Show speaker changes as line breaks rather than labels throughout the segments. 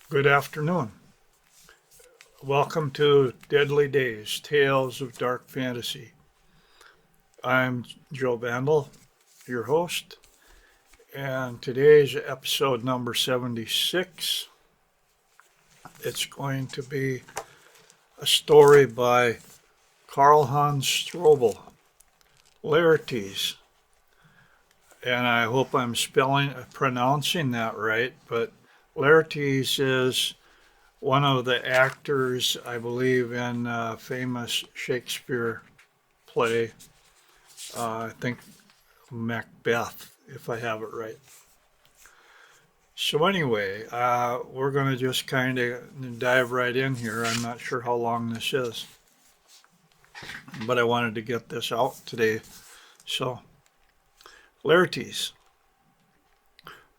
Good afternoon. Welcome to Deadly Days, Tales of Dark Fantasy. I'm Joe Bandel, your host, and today's episode number 76. It's going to be a story by Karl Hans Strobel, Laertes, and I hope I'm pronouncing that right, but Laertes is one of the actors, I believe, in a famous Shakespeare play, I think Macbeth, if I have it right. So anyway, we're going to just kind of dive right in here. I'm not sure how long this is, but I wanted to get this out today. So, Laertes.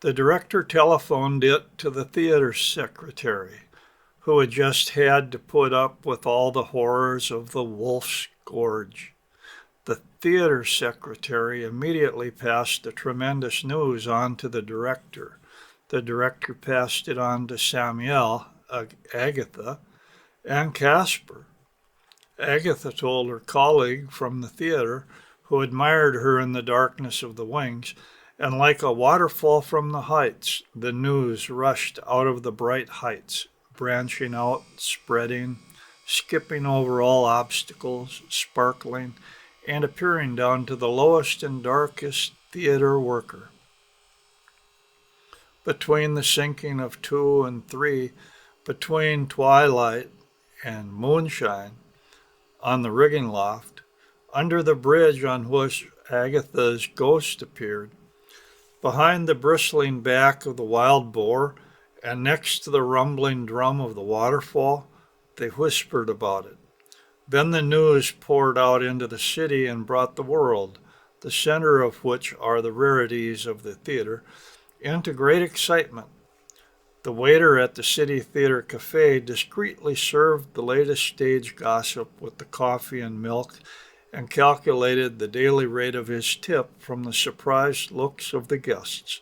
The director telephoned it to the theater secretary, who had just had to put up with all the horrors of the Wolf's Gorge. The theater secretary immediately passed the tremendous news on to the director. The director passed it on to Samuel, Agatha, and Casper. Agatha told her colleague from the theater, who admired her in the darkness of the wings, and like a waterfall from the heights, the news rushed out of the bright heights, branching out, spreading, skipping over all obstacles, sparkling, and appearing down to the lowest and darkest theater worker. Between the sinking of 2 and 3, between twilight and moonshine, on the rigging loft, under the bridge on which Agatha's ghost appeared, behind the bristling back of the wild boar, and next to the rumbling drum of the waterfall, they whispered about it. Then the news poured out into the city and brought the world, the center of which are the rarities of the theater, into great excitement. The waiter at the City Theater Cafe discreetly served the latest stage gossip with the coffee and milk and calculated the daily rate of his tip from the surprised looks of the guests.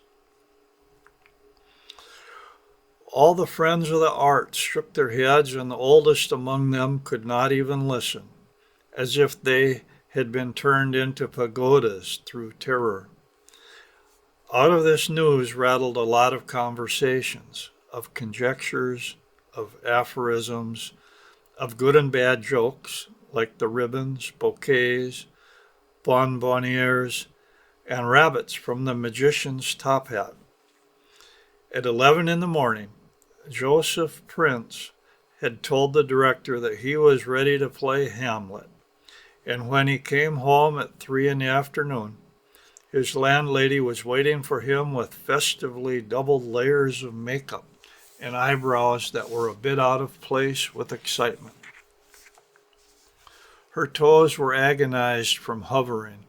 All the friends of the arts shook their heads, and the oldest among them could not even listen, as if they had been turned into pagodas through terror. Out of this news rattled a lot of conversations, of conjectures, of aphorisms, of good and bad jokes, like the ribbons, bouquets, bonbonnières, and rabbits from the magician's top hat. At 11 in the morning, Josef Prinz had told the director that he was ready to play Hamlet, and when he came home at 3 in the afternoon, his landlady was waiting for him with festively doubled layers of makeup and eyebrows that were a bit out of place with excitement. Her toes were agonized from hovering,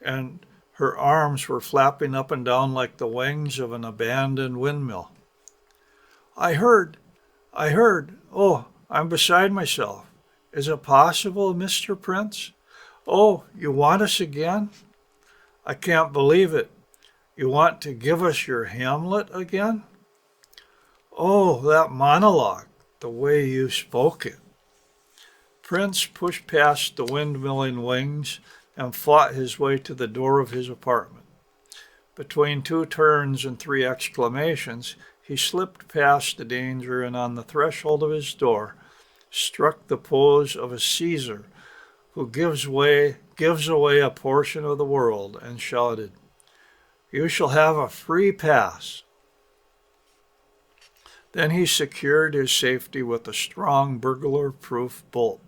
and her arms were flapping up and down like the wings of an abandoned windmill. I heard. Oh, I'm beside myself. Is it possible, Mr. Prince? Oh, you want us again? I can't believe it. You want to give us your Hamlet again? Oh, that monologue, the way you spoke it. Prince pushed past the windmilling wings and fought his way to the door of his apartment. Between 2 turns and 3 exclamations, he slipped past the danger and on the threshold of his door struck the pose of a Caesar who gives away a portion of the world and shouted, "You shall have a free pass." Then he secured his safety with a strong burglar-proof bolt.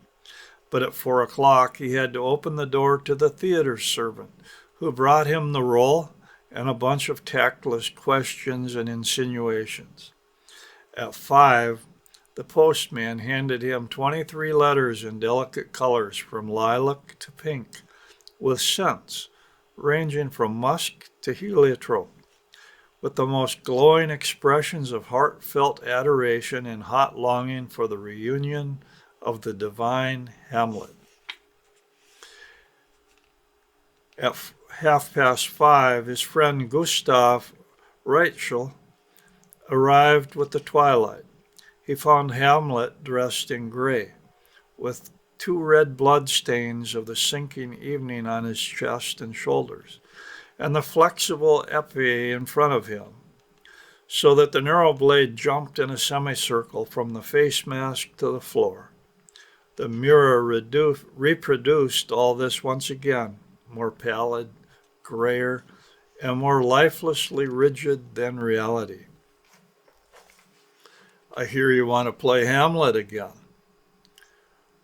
But at 4 o'clock he had to open the door to the theater servant, who brought him the roll and a bunch of tactless questions and insinuations. At 5, the postman handed him 23 letters in delicate colors from lilac to pink, with scents ranging from musk to heliotrope, with the most glowing expressions of heartfelt adoration and hot longing for the reunion of the divine Hamlet. At 5:30, his friend Gustav Reichel arrived with the twilight. he found Hamlet dressed in gray, with two red blood stains of the sinking evening on his chest and shoulders, and the flexible épée in front of him, so that the narrow blade jumped in a semicircle from the face mask to the floor. The mirror reproduced all this once again, more pallid, grayer, and more lifelessly rigid than reality. I hear you want to play Hamlet again.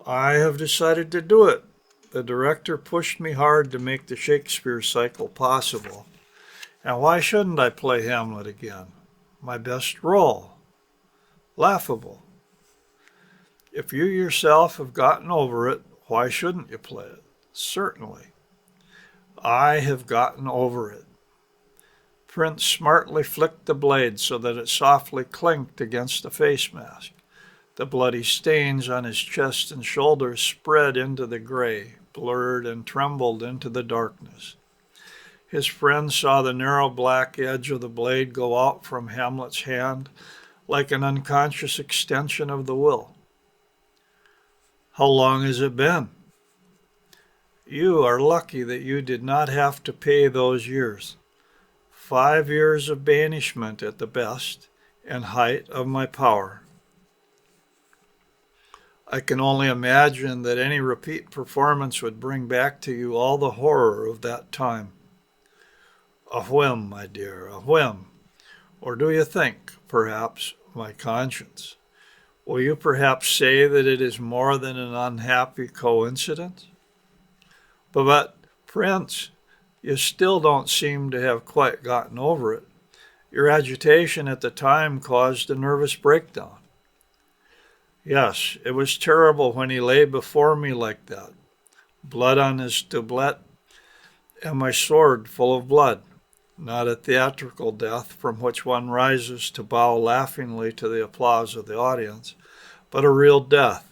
I have decided to do it. The director pushed me hard to make the Shakespeare cycle possible. And why shouldn't I play Hamlet again? My best role. Laughable. If you yourself have gotten over it, why shouldn't you play it? Certainly. I have gotten over it. Prinz smartly flicked the blade so that it softly clinked against the face mask. The bloody stains on his chest and shoulders spread into the gray, blurred and trembled into the darkness. His friend saw the narrow black edge of the blade go out from Hamlet's hand like an unconscious extension of the will. How long has it been? You are lucky that you did not have to pay those years. 5 years of banishment at the best and height of my power. I can only imagine that any repeat performance would bring back to you all the horror of that time. A whim, my dear, a whim. Or do you think, perhaps, my conscience? Will you perhaps say that it is more than an unhappy coincidence? But, Prince, you still don't seem to have quite gotten over it. Your agitation at the time caused a nervous breakdown. Yes, it was terrible when he lay before me like that, blood on his doublet and my sword full of blood. Not a theatrical death from which one rises to bow laughingly to the applause of the audience, but a real death.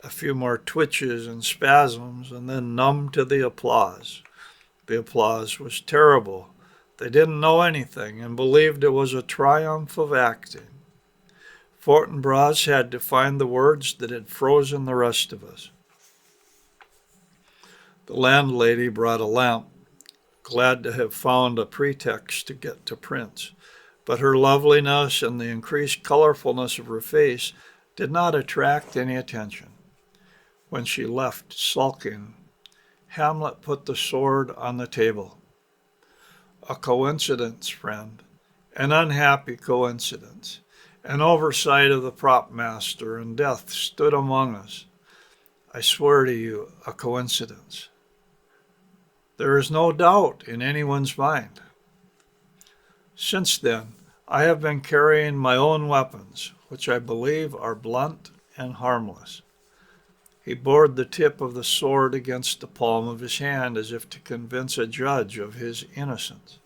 A few more twitches and spasms, and then numb to the applause. The applause was terrible. They didn't know anything and believed it was a triumph of acting. Fortinbras had to find the words that had frozen the rest of us. The landlady brought a lamp, glad to have found a pretext to get to Prinz, but her loveliness and the increased colorfulness of her face did not attract any attention. When she left sulking, Hamlet put the sword on the table. A coincidence, friend, an unhappy coincidence. An oversight of the prop master, and death stood among us. I swear to you, a coincidence. There is no doubt in anyone's mind. Since then, I have been carrying my own weapons, which I believe are blunt and harmless. He bored the tip of the sword against the palm of his hand as if to convince a judge of his innocence.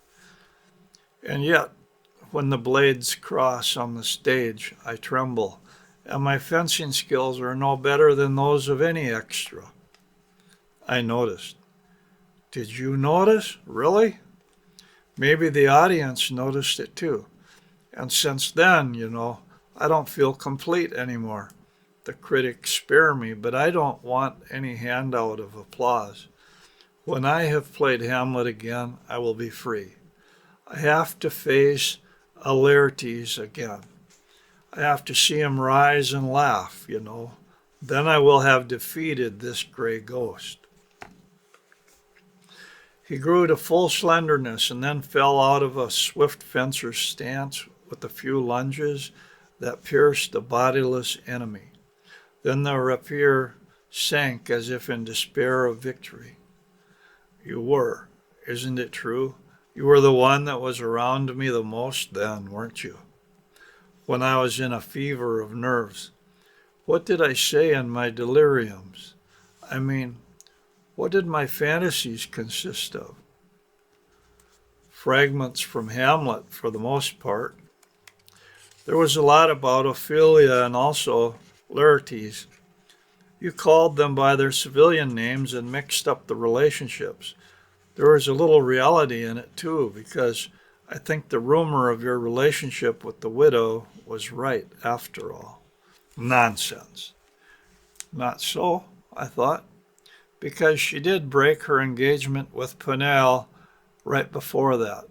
And yet, when the blades cross on the stage, I tremble, and my fencing skills are no better than those of any extra. I noticed. Did you notice? Really? Maybe the audience noticed it too. And since then, I don't feel complete anymore. The critics spare me, but I don't want any handout of applause. When I have played Hamlet again, I will be free. I have to face Laertes again. I have to see him rise and laugh, Then I will have defeated this gray ghost. He grew to full slenderness and then fell out of a swift fencer's stance with a few lunges that pierced the bodiless enemy. Then the rapier sank as if in despair of victory. You were, isn't it true? You were the one that was around me the most then, weren't you? When I was in a fever of nerves. What did I say in my deliriums? What did my fantasies consist of? Fragments from Hamlet, for the most part. There was a lot about Ophelia and also Laertes. You called them by their civilian names and mixed up the relationships. There was a little reality in it, too, because I think the rumor of your relationship with the widow was right, after all. Nonsense. Not so, I thought, because she did break her engagement with Pinnell right before that.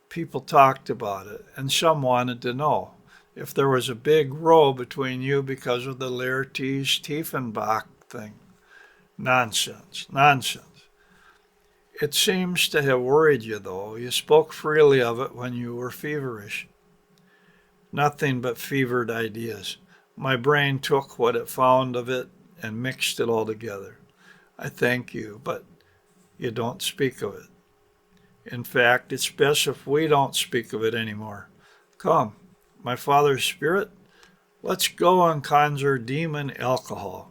People talked about it, and some wanted to know if there was a big row between you because of the Laertes Tiefenbach thing. Nonsense, nonsense. It seems to have worried you, though. You spoke freely of it when you were feverish. Nothing but fevered ideas. My brain took what it found of it and mixed it all together. I thank you, but you don't speak of it. In fact, it's best if we don't speak of it anymore. Come, my father's spirit, let's go and conjure demon alcohol.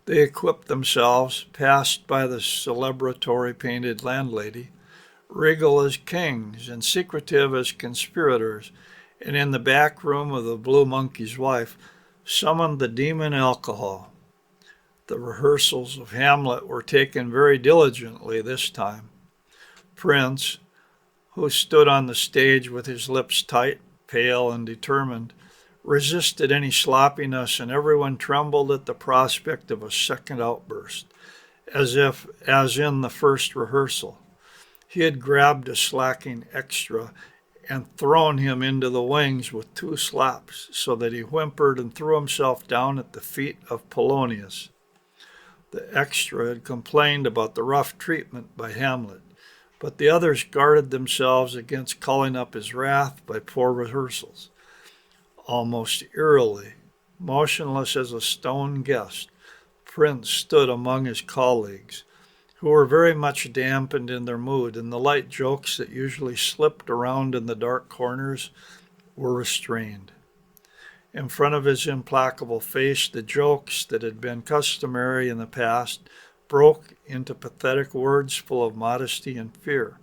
They equipped themselves, passed by the celebratory painted landlady, regal as kings and secretive as conspirators, and in the back room of the Blue Monkey's wife, summoned the demon alcohol. The rehearsals of Hamlet were taken very diligently this time. Prinz, who stood on the stage with his lips tight, pale, and determined, resisted any sloppiness, and everyone trembled at the prospect of a second outburst, as in the first rehearsal. He had grabbed a slacking extra and thrown him into the wings with 2 slaps, so that he whimpered and threw himself down at the feet of Polonius. The extra had complained about the rough treatment by Hamlet, but the others guarded themselves against calling up his wrath by poor rehearsals. Almost eerily, motionless as a stone guest, Prince stood among his colleagues, who were very much dampened in their mood, and the light jokes that usually slipped around in the dark corners were restrained. In front of his implacable face, the jokes that had been customary in the past broke into pathetic words full of modesty and fear,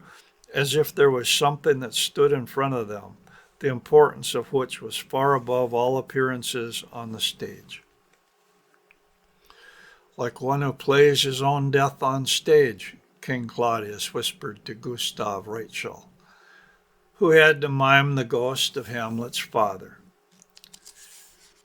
as if there was something that stood in front of them, the importance of which was far above all appearances on the stage. Like one who plays his own death on stage, King Claudius whispered to Gustav Rachel, who had to mime the ghost of Hamlet's father.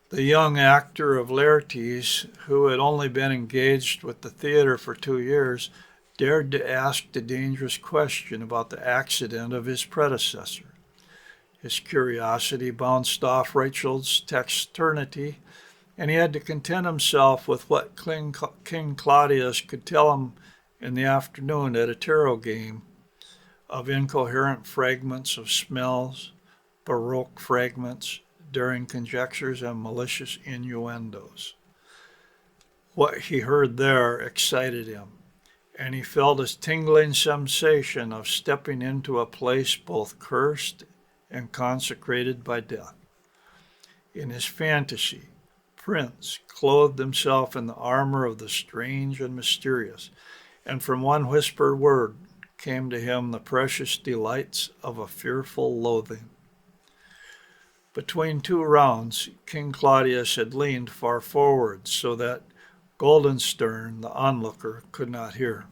The young actor of Laertes, who had only been engaged with the theater for 2 years, dared to ask the dangerous question about the accident of his predecessor. His curiosity bounced off Rachel's taciturnity, and he had to content himself with what King Claudius could tell him in the afternoon at a tarot game of incoherent fragments of smells, baroque fragments, daring conjectures, and malicious innuendos. What he heard there excited him, and he felt a tingling sensation of stepping into a place both cursed and consecrated by death. In his fantasy, Prince clothed himself in the armor of the strange and mysterious, and from one whispered word came to him the precious delights of a fearful loathing. Between 2 rounds, King Claudius had leaned far forward so that Guildenstern, the onlooker, could not hear.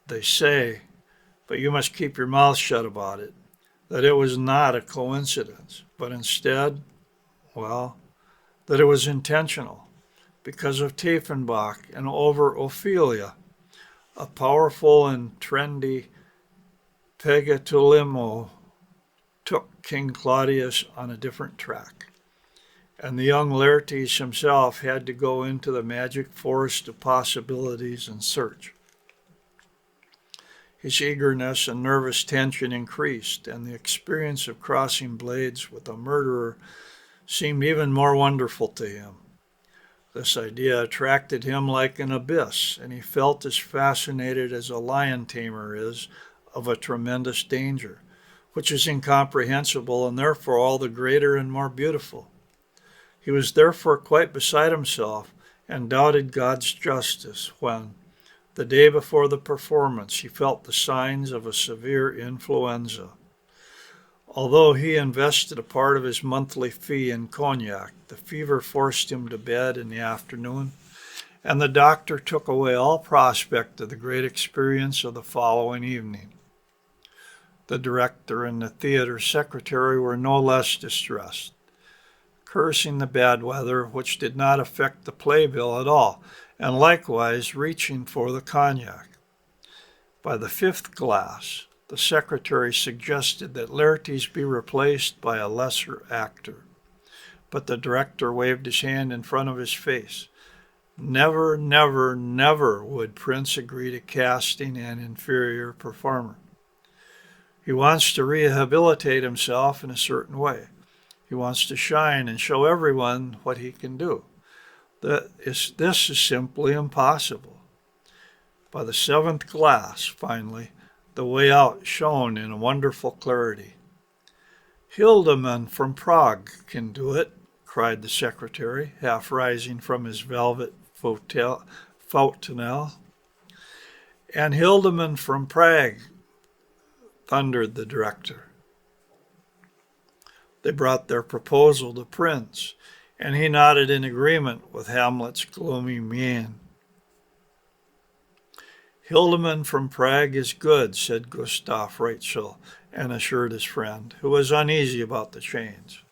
They say, but you must keep your mouth shut about it, that it was not a coincidence, but instead, that it was intentional, because of Tiefenbach and over Ophelia, a powerful and trendy Pegatolimo took King Claudius on a different track, and the young Laertes himself had to go into the magic forest of possibilities and search. His eagerness and nervous tension increased, and the experience of crossing blades with a murderer seemed even more wonderful to him. This idea attracted him like an abyss, and he felt as fascinated as a lion tamer is of a tremendous danger, which is incomprehensible and therefore all the greater and more beautiful. He was therefore quite beside himself and doubted God's justice when, the day before the performance, he felt the signs of a severe influenza. Although he invested a part of his monthly fee in cognac, the fever forced him to bed in the afternoon, and the doctor took away all prospect of the great experience of the following evening. The director and the theater secretary were no less distressed. cursing the bad weather, which did not affect the playbill at all, and likewise reaching for the cognac. By the fifth glass, the secretary suggested that Laertes be replaced by a lesser actor, but the director waved his hand in front of his face. Never, never, never would Prince agree to casting an inferior performer. He wants to rehabilitate himself in a certain way. He wants to shine and show everyone what he can do. This is simply impossible. By the seventh glass, finally, the way out shone in wonderful clarity. Hildeman from Prague can do it, cried the secretary, half rising from his velvet fauteuil. And Hildeman from Prague, thundered the director. They brought their proposal to Prince, and he nodded in agreement with Hamlet's gloomy mien. Hildeman from Prague is good, said Gustav Rachel, and assured his friend, who was uneasy about the change.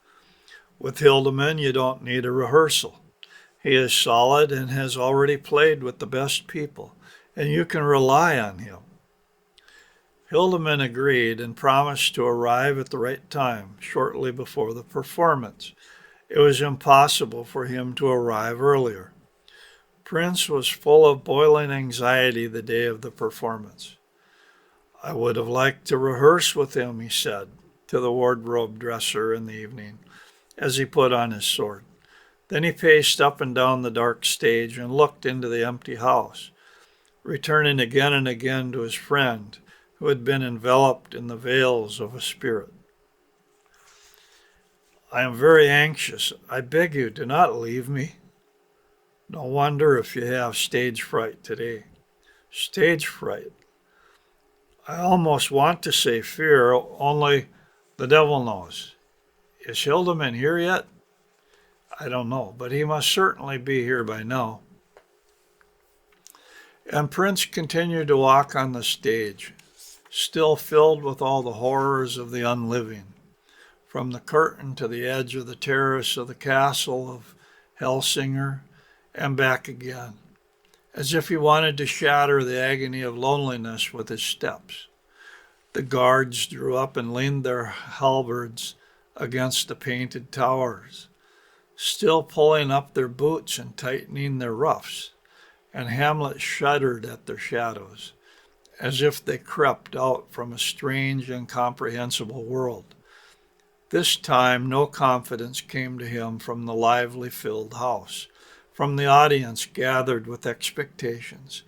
With Hildeman, you don't need a rehearsal. He is solid and has already played with the best people, and you can rely on him. Hildeman agreed and promised to arrive at the right time, shortly before the performance. It was impossible for him to arrive earlier. Prince was full of boiling anxiety the day of the performance. I would have liked to rehearse with him, he said to the wardrobe dresser in the evening, as he put on his sword. Then he paced up and down the dark stage and looked into the empty house, returning again and again to his friend, who had been enveloped in the veils of a spirit. I am very anxious. I beg you, do not leave me. No wonder if you have stage fright today. Stage fright. I almost want to say fear, only the devil knows. Is Hildeman here yet? I don't know, but he must certainly be here by now. And Prince continued to walk on the stage, still filled with all the horrors of the unliving, from the curtain to the edge of the terrace of the castle of Helsinger and back again, as if he wanted to shatter the agony of loneliness with his steps. The guards drew up and leaned their halberds against the painted towers, still pulling up their boots and tightening their ruffs, and Hamlet shuddered at their shadows, as if they crept out from a strange, incomprehensible world. This time no confidence came to him from the lively filled house, from the audience gathered with expectations,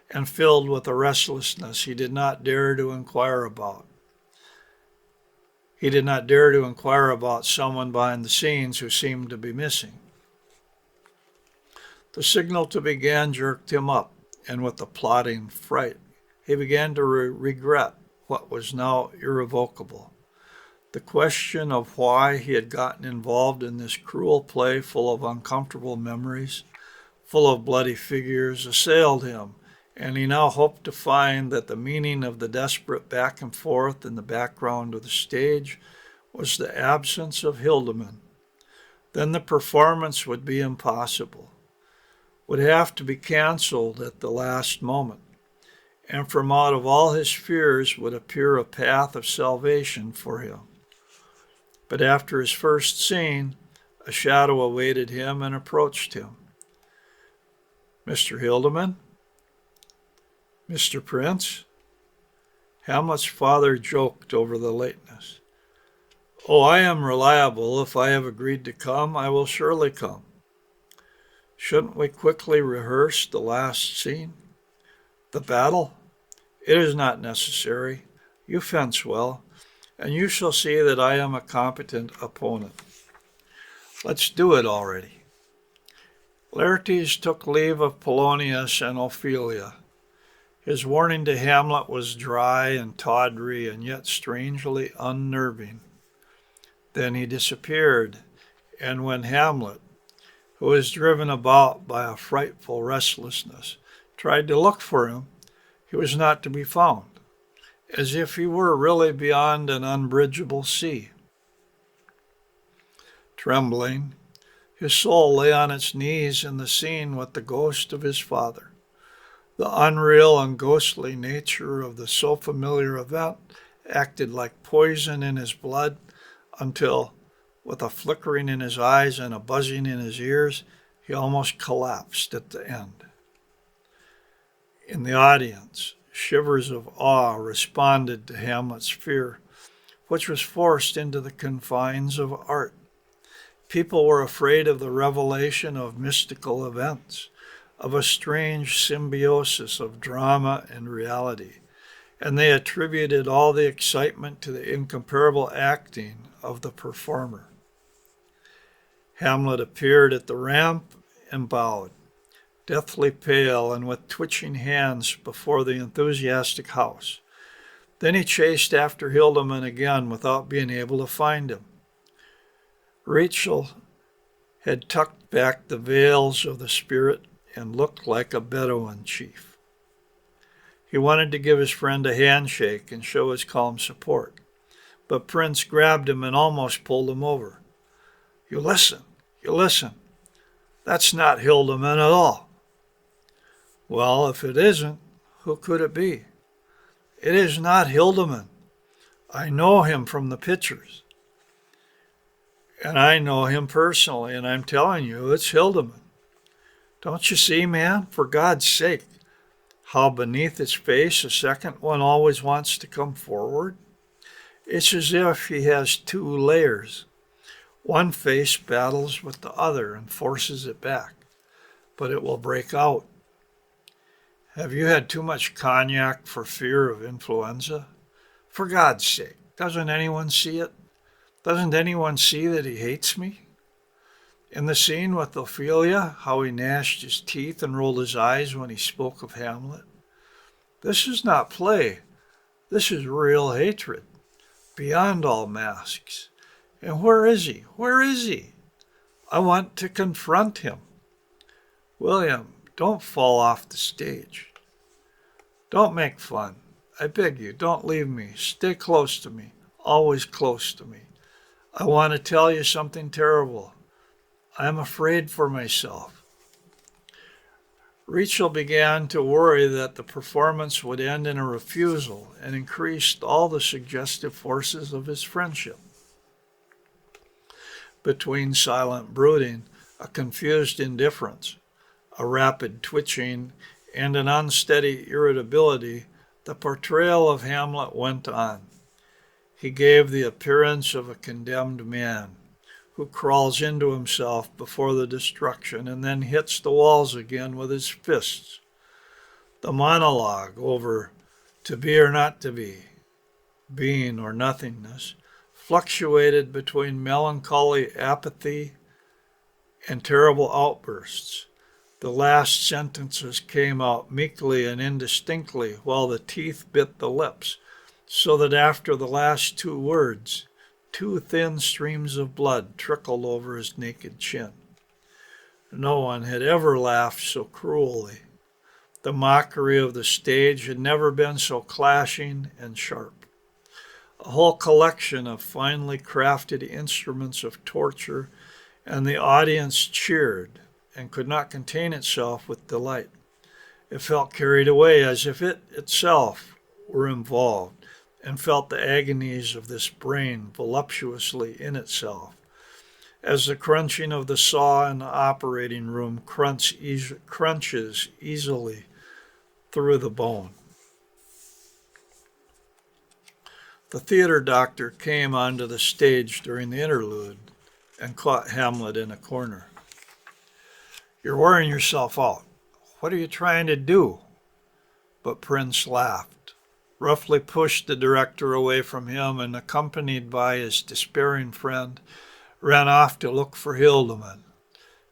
and filled with a restlessness he did not dare to inquire about. He did not dare to inquire about someone behind the scenes who seemed to be missing. The signal to begin jerked him up, and with a plodding fright, he began to regret what was now irrevocable. The question of why he had gotten involved in this cruel play full of uncomfortable memories, full of bloody figures, assailed him, and he now hoped to find that the meaning of the desperate back and forth in the background of the stage was the absence of Hildeman. Then the performance would be impossible, would have to be canceled at the last moment, and from out of all his fears would appear a path of salvation for him. But after his first scene, a shadow awaited him and approached him. Mr. Hildeman? Mr. Prince? Hamlet's father joked over the lateness. Oh, I am reliable. If I have agreed to come, I will surely come. Shouldn't we quickly rehearse the last scene? The battle? It is not necessary. You fence well, and you shall see that I am a competent opponent. Let's do it already. Laertes took leave of Polonius and Ophelia. His warning to Hamlet was dry and tawdry and yet strangely unnerving. Then he disappeared, and when Hamlet, who was driven about by a frightful restlessness, tried to look for him, he was not to be found, as if he were really beyond an unbridgeable sea. Trembling, His soul lay on its knees in the scene with the ghost of his father. The unreal and ghostly nature of the so familiar event acted like poison in his blood until, with a flickering in his eyes and a buzzing in his ears, he almost collapsed at the end. In the audience, shivers of awe responded to Hamlet's fear, which was forced into the confines of art. People were afraid of the revelation of mystical events, of a strange symbiosis of drama and reality, and they attributed all the excitement to the incomparable acting of the performer. Hamlet appeared at the ramp and bowed, deathly pale and with twitching hands before the enthusiastic house. Then he chased after Hildeman again without being able to find him. Rachel had tucked back the veils of the spirit and looked like a Bedouin chief. He wanted to give his friend a handshake and show his calm support, but Prince grabbed him and almost pulled him over. You listen. That's not Hildeman at all. Well, if it isn't, who could it be? It is not Hildeman. I know him from the pictures. And I know him personally, and I'm telling you, it's Hildeman. Don't you see, man? For God's sake, how beneath his face the second one always wants to come forward? It's as if he has two layers. One face battles with the other and forces it back, but it will break out. Have you had too much cognac for fear of influenza? For God's sake, doesn't anyone see it? Doesn't anyone see that he hates me? In the scene with Ophelia, how he gnashed his teeth and rolled his eyes when he spoke of Hamlet. This is not play. This is real hatred, beyond all masks. And where is he? Where is he? I want to confront him. William, don't fall off the stage. Don't make fun. I beg you, don't leave me. Stay close to me, always close to me. I want to tell you something terrible. I am afraid for myself. Rachel began to worry that the performance would end in a refusal and increased all the suggestive forces of his friendship. Between silent brooding, a confused indifference, a rapid twitching, and an unsteady irritability, the portrayal of Hamlet went on. He gave the appearance of a condemned man who crawls into himself before the destruction and then hits the walls again with his fists. The monologue over to be or not to be, being or nothingness, fluctuated between melancholy apathy and terrible outbursts. The last sentences came out meekly and indistinctly while the teeth bit the lips, so that after the last two words, two thin streams of blood trickled over his naked chin. No one had ever laughed so cruelly. The mockery of the stage had never been so clashing and sharp. A whole collection of finely crafted instruments of torture, and the audience cheered and could not contain itself with delight. It felt carried away as if it itself were involved, and felt the agonies of this brain voluptuously in itself, as the crunching of the saw in the operating room crunches easily through the bone. The theater doctor came onto the stage during the interlude and caught Hamlet in a corner. You're wearing yourself out. What are you trying to do? But Prince laughed, roughly pushed the director away from him, and accompanied by his despairing friend, ran off to look for Hildeman.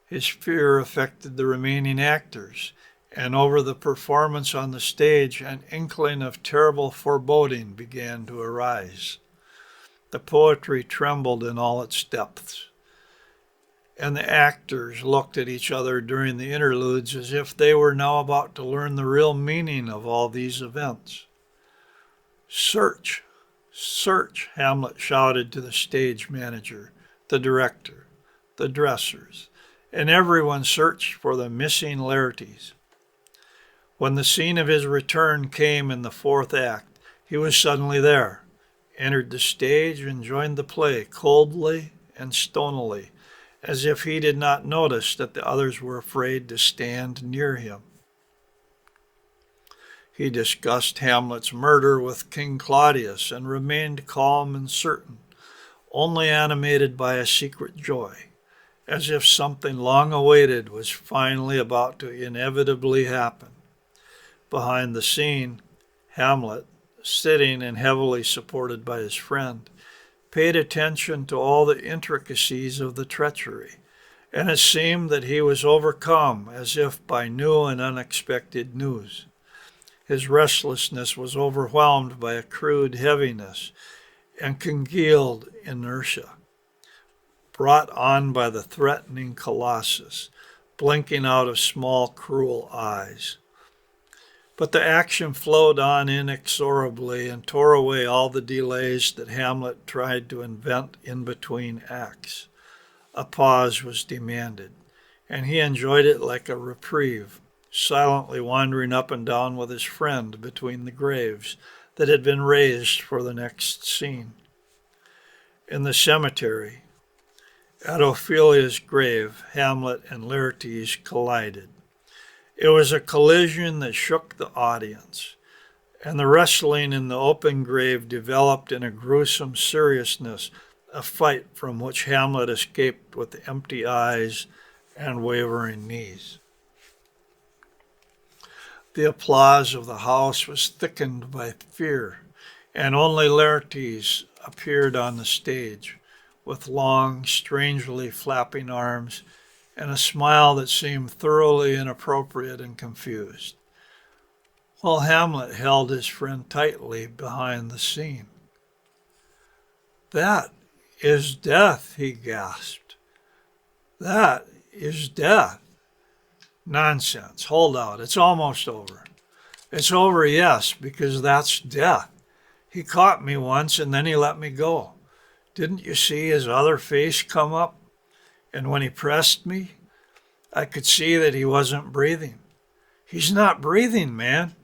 His fear affected the remaining actors, and over the performance on the stage, an inkling of terrible foreboding began to arise. The poetry trembled in all its depths, and the actors looked at each other during the interludes as if they were now about to learn the real meaning of all these events. Search, Hamlet shouted to the stage manager, the director, the dressers, and everyone searched for the missing Laertes. When the scene of his return came in the fourth act, he was suddenly there, entered the stage, and joined the play coldly and stonily, as if he did not notice that the others were afraid to stand near him. He discussed Hamlet's murder with King Claudius and remained calm and certain, only animated by a secret joy, as if something long awaited was finally about to inevitably happen. Behind the scene, Hamlet, sitting and heavily supported by his friend, paid attention to all the intricacies of the treachery, and it seemed that he was overcome as if by new and unexpected news. His restlessness was overwhelmed by a crude heaviness and congealed inertia, brought on by the threatening Colossus, blinking out of small, cruel eyes. But the action flowed on inexorably and tore away all the delays that Hamlet tried to invent in between acts. A pause was demanded, and he enjoyed it like a reprieve, silently wandering up and down with his friend between the graves that had been raised for the next scene. In the cemetery, at Ophelia's grave, Hamlet and Laertes collided. It was a collision that shook the audience, and the wrestling in the open grave developed in a gruesome seriousness, a fight from which Hamlet escaped with empty eyes and wavering knees. The applause of the house was thickened by fear, and only Laertes appeared on the stage, with long, strangely flapping arms and a smile that seemed thoroughly inappropriate and confused, while Hamlet held his friend tightly behind the scene. "That is death," he gasped. "That is death." "Nonsense. Hold out. It's almost over." "It's over, yes, because that's death. He caught me once and then he let me go. Didn't you see his other face come up? And when he pressed me, I could see that he wasn't breathing. He's not breathing, man.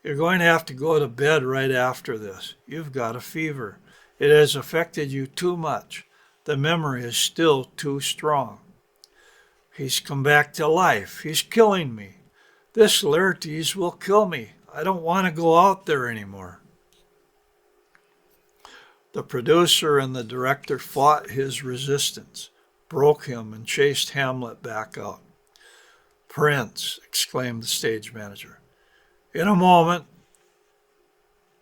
You're going to have to go to bed right after this. You've got a fever. It has affected you too much. The memory is still too strong. He's come back to life. He's killing me. This Laertes will kill me. I don't want to go out there anymore." The producer and the director fought his resistance, broke him, and chased Hamlet back out. "Prince," exclaimed the stage manager. "In a moment."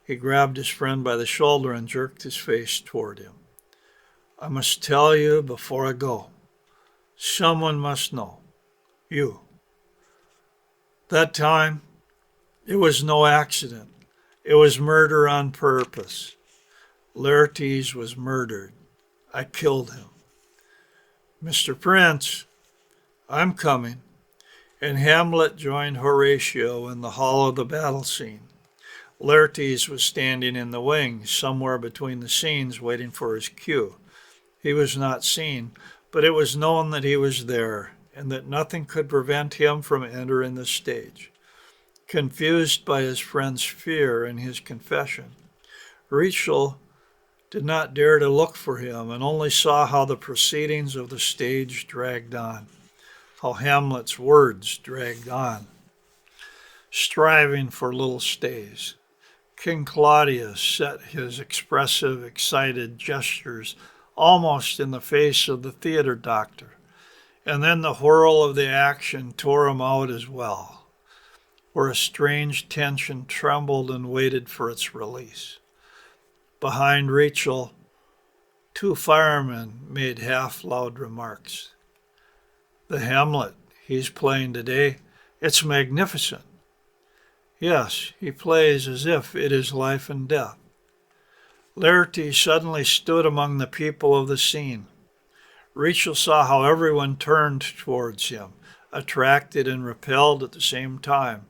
He grabbed his friend by the shoulder and jerked his face toward him. "I must tell you before I go. Someone must know. You. That time, it was no accident. It was murder on purpose. Laertes was murdered. I killed him. Mr. Prince, I'm coming." And Hamlet joined Horatio in the hall of the battle scene. Laertes was standing in the wings, somewhere between the scenes, waiting for his cue. He was not seen, but it was known that he was there, and that nothing could prevent him from entering the stage. Confused by his friend's fear and his confession, Rachel did not dare to look for him and only saw how the proceedings of the stage dragged on, how Hamlet's words dragged on, striving for little stays. King Claudius set his expressive, excited gestures almost in the face of the theater doctor, and then the whirl of the action tore him out as well, where a strange tension trembled and waited for its release. Behind Rachel, two firemen made half-loud remarks. "The Hamlet he's playing today, it's magnificent." "Yes, he plays as if it is life and death." Laertes suddenly stood among the people of the scene. Rachel saw how everyone turned towards him, attracted and repelled at the same time,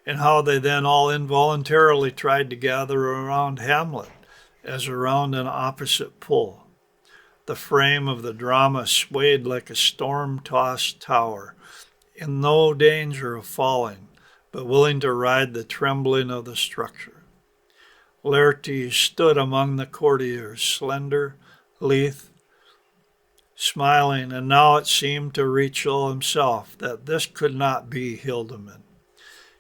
and how they then all involuntarily tried to gather around Hamlet, as around an opposite pole. The frame of the drama swayed like a storm-tossed tower, in no danger of falling, but willing to ride the trembling of the structure. Laertes stood among the courtiers, slender, lithe, smiling, and now it seemed to Rachel himself that this could not be Hildemand.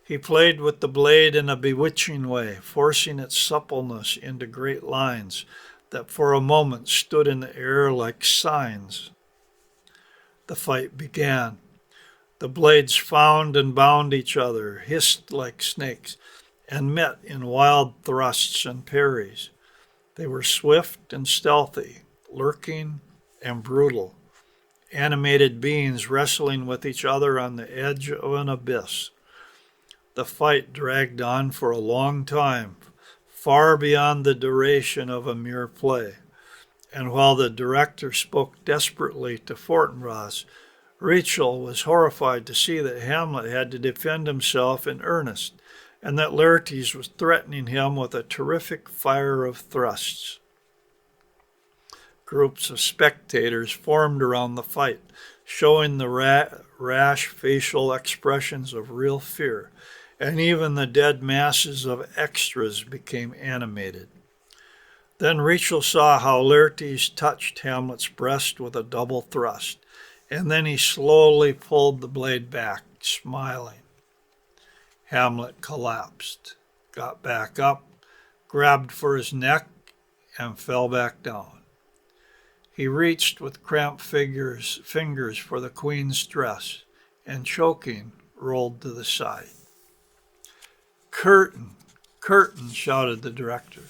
He played with the blade in a bewitching way, forcing its suppleness into great lines that for a moment stood in the air like signs. The fight began. The blades found and bound each other, hissed like snakes, and met in wild thrusts and parries. They were swift and stealthy, lurking and brutal, animated beings wrestling with each other on the edge of an abyss. The fight dragged on for a long time, far beyond the duration of a mere play. And while the director spoke desperately to Fortinbras, Rachel was horrified to see that Hamlet had to defend himself in earnest, and that Laertes was threatening him with a terrific fire of thrusts. Groups of spectators formed around the fight, showing the rash facial expressions of real fear, and even the dead masses of extras became animated. Then Rachel saw how Laertes touched Hamlet's breast with a double thrust, and then he slowly pulled the blade back, smiling. Hamlet collapsed, got back up, grabbed for his neck, and fell back down. He reached with cramped fingers for the queen's dress, and choking, rolled to the side. "Curtain! Curtain!" shouted the director.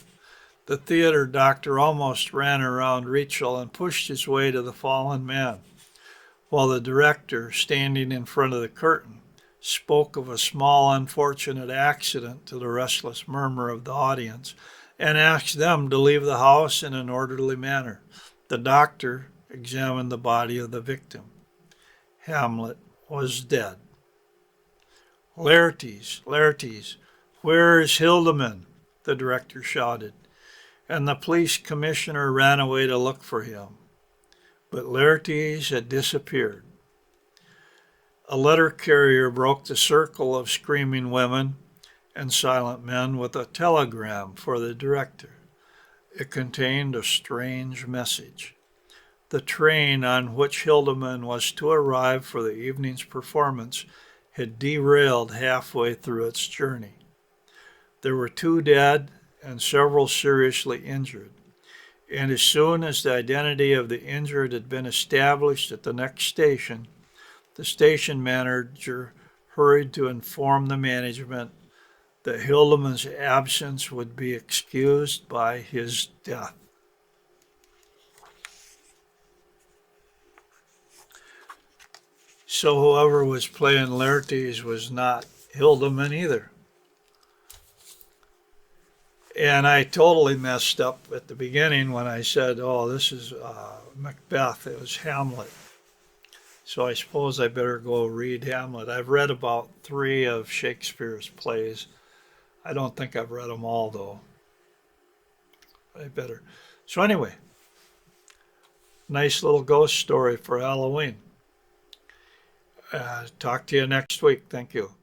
The theater doctor almost ran around Rachel and pushed his way to the fallen man, while the director, standing in front of the curtain, spoke of a small unfortunate accident to the restless murmur of the audience and asked them to leave the house in an orderly manner. The doctor examined the body of the victim. Hamlet was dead. "Laertes, Laertes, where is Hildemand?" the director shouted, and the police commissioner ran away to look for him. But Laertes had disappeared. A letter carrier broke the circle of screaming women and silent men with a telegram for the director. It contained a strange message. The train on which Hildemand was to arrive for the evening's performance had derailed halfway through its journey. There were 2 dead and several seriously injured, and as soon as the identity of the injured had been established at the next station, the station manager hurried to inform the management that Hildemann's absence would be excused by his death. So whoever was playing Laertes was not Hildemand either. And I totally messed up at the beginning when I said, oh, this is Macbeth. It was Hamlet. So I suppose I better go read Hamlet. I've read about 3 of Shakespeare's plays. I don't think I've read them all, though. I better. So anyway, nice little ghost story for Halloween. Talk to you next week. Thank you.